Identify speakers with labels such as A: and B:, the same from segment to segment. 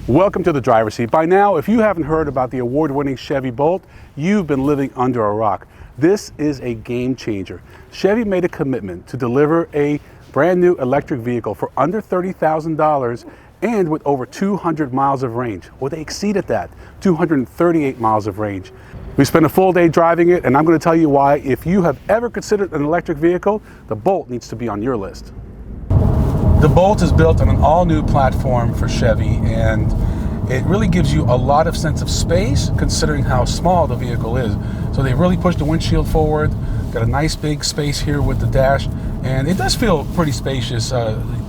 A: Welcome to the driver's seat. By now, if you haven't heard about the award-winning Chevy Bolt, you've been living under a rock. This is a game changer. Chevy made a commitment to deliver a brand new electric vehicle for under $30,000 and with over 200 miles of range. Well, they exceeded that, 238 miles of range. We spent a full day driving it, and I'm going to tell you why. If you have ever considered an electric vehicle, the Bolt needs to be on your list. The Bolt is built on an all-new platform for Chevy, and it really gives you a lot of sense of space considering how small the vehicle is. So they really pushed the windshield forward, got a nice big space here with the dash, and it does feel pretty spacious.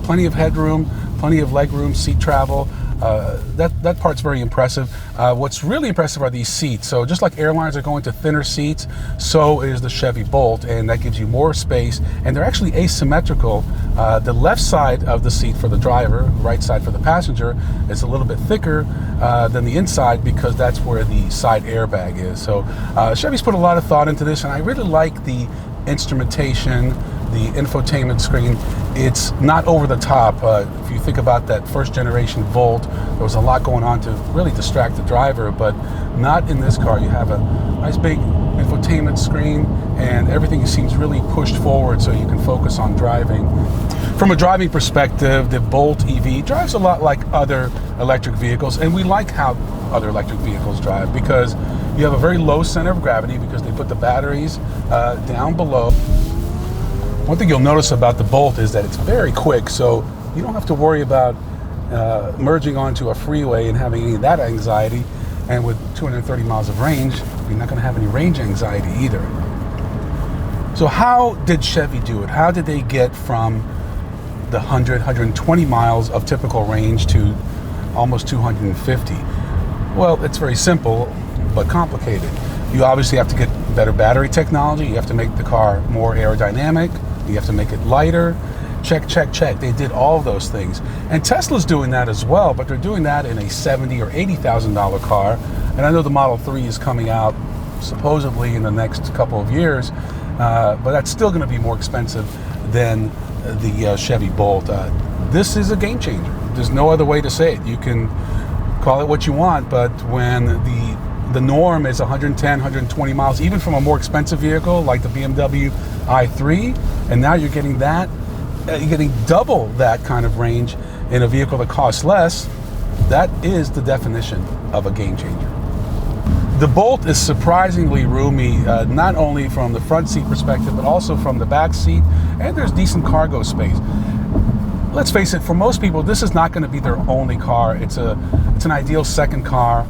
A: Plenty of headroom, plenty of legroom, seat travel. That part's very impressive. What's really impressive are these seats. So just like airlines are going to thinner seats, so is the Chevy Bolt, and that gives you more space, and they're actually asymmetrical. The left side of the seat for the driver, right side for the passenger, is a little bit thicker than the inside because that's where the side airbag is. So Chevy's put a lot of thought into this, and I really like the instrumentation, the infotainment screen. It's not over the top. If you think about that first generation Volt, there was a lot going on to really distract the driver, but not in this car. You have a nice big infotainment screen, and everything seems really pushed forward so you can focus on driving. From a driving perspective, the Bolt EV drives a lot like other electric vehicles, and we like how other electric vehicles drive because you have a very low center of gravity because they put the batteries down below. One thing you'll notice about the Bolt is that it's very quick, so you don't have to worry about merging onto a freeway and having any of that anxiety. And with 230 miles of range, you're not going to have any range anxiety either. So how did Chevy do it? How did they get from the 120 miles of typical range to almost 250? Well, it's very simple, but complicated. You obviously have to get better battery technology. You have to make the car more aerodynamic. You have to make it lighter. Check, check, check. They did all of those things. And Tesla's doing that as well, but they're doing that in a $70,000 or $80,000 car. And I know the Model 3 is coming out supposedly in the next couple of years, but that's still going to be more expensive than the Chevy Bolt. This is a game changer. There's no other way to say it. You can call it what you want, but when the norm is 110, 120 miles, even from a more expensive vehicle like the BMW i3, and now you're getting that, you're getting double that kind of range in a vehicle that costs less. That is the definition of a game changer. The Bolt is surprisingly roomy, not only from the front seat perspective, but also from the back seat, and there's decent cargo space. Let's face it, for most people, this is not going to be their only car. It's an ideal second car,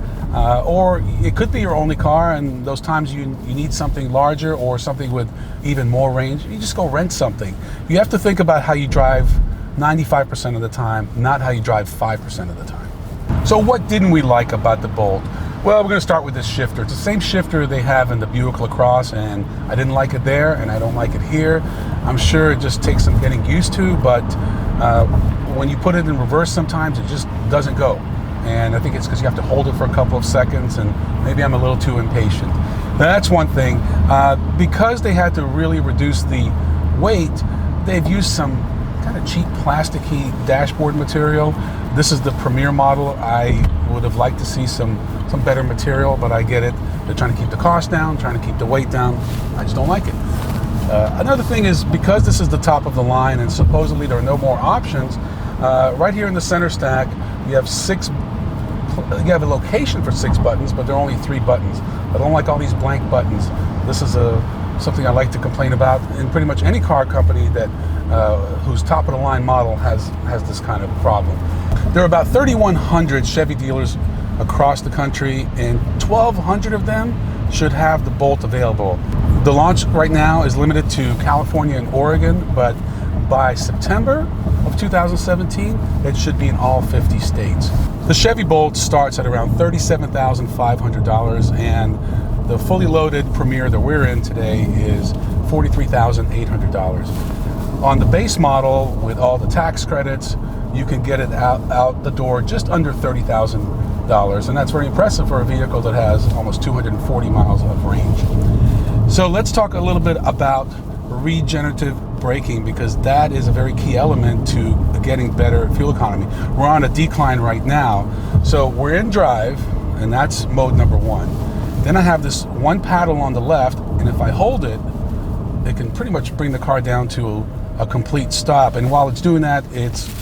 A: or it could be your only car, and those times you need something larger or something with even more range, you just go rent something. You have to think about how you drive 95% of the time, not how you drive 5% of the time. So what didn't we like about the Bolt? Well, we're going to start with this shifter. It's the same shifter they have in the Buick LaCrosse, and I didn't like it there, and I don't like it here. I'm sure it just takes some getting used to, but when you put it in reverse sometimes, it just doesn't go. And I think it's because you have to hold it for a couple of seconds, and maybe I'm a little too impatient. That's one thing. Because they had to really reduce the weight, they've used some kind of cheap plasticky dashboard material. This is the Premier model. I would have liked to see some better material, but I get it. They're trying to keep the cost down, trying to keep the weight down. I just don't like it. Another thing is, because this is the top of the line and supposedly there are no more options, right here in the center stack, you have a location for 6 buttons, but there are only 3 buttons. I don't like all these blank buttons. This is something I like to complain about in pretty much any car company that whose top of the line model has this kind of problem. There are about 3,100 Chevy dealers across the country, and 1,200 of them should have the Bolt available. The launch right now is limited to California and Oregon, but by September of 2017, it should be in all 50 states. The Chevy Bolt starts at around $37,500, and the fully loaded Premier that we're in today is $43,800. On the base model, with all the tax credits, you can get it out the door just under $30,000, and that's very impressive for a vehicle that has almost 240 miles of range. So let's talk a little bit about regenerative braking, because that is a very key element to getting better fuel economy. We're on a decline right now, so we're in drive, and that's mode number 1. Then I have this one paddle on the left, and if I hold it, it can pretty much bring the car down to a complete stop. And while it's doing that, it's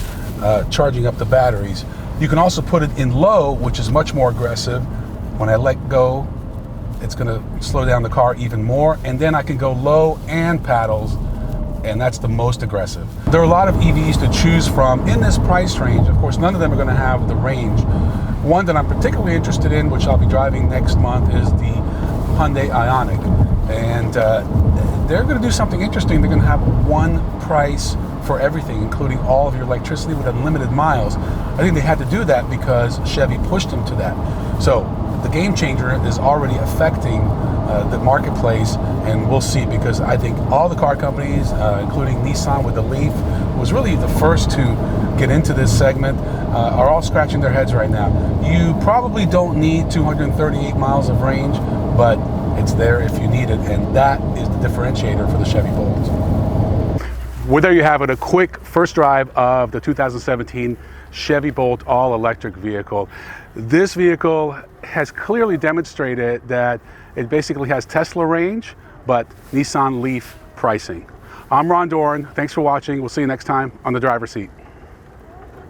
A: charging up the batteries. You can also put it in low, which is much more aggressive. When I let go, it's going to slow down the car even more, and then I can go low and paddles, and that's the most aggressive. There are a lot of EVs to choose from in this price range. Of course, none of them are going to have the range. One that I'm particularly interested in, which I'll be driving next month, is the Hyundai Ioniq, and they're going to do something interesting. They're going to have one price for everything, including all of your electricity with unlimited miles. I think they had to do that because Chevy pushed them to that. So the game changer is already affecting the marketplace, and we'll see, because I think all the car companies, including Nissan with the Leaf, was really the first to get into this segment, are all scratching their heads right now. You probably don't need 238 miles of range, but it's there if you need it, and that is the differentiator for the Chevy Bolt. Well, there you have it, a quick first drive of the 2017 Chevy Bolt all-electric vehicle. This vehicle has clearly demonstrated that it basically has Tesla range, but Nissan Leaf pricing. I'm Ron Doron. Thanks for watching. We'll see you next time on The Driver's Seat.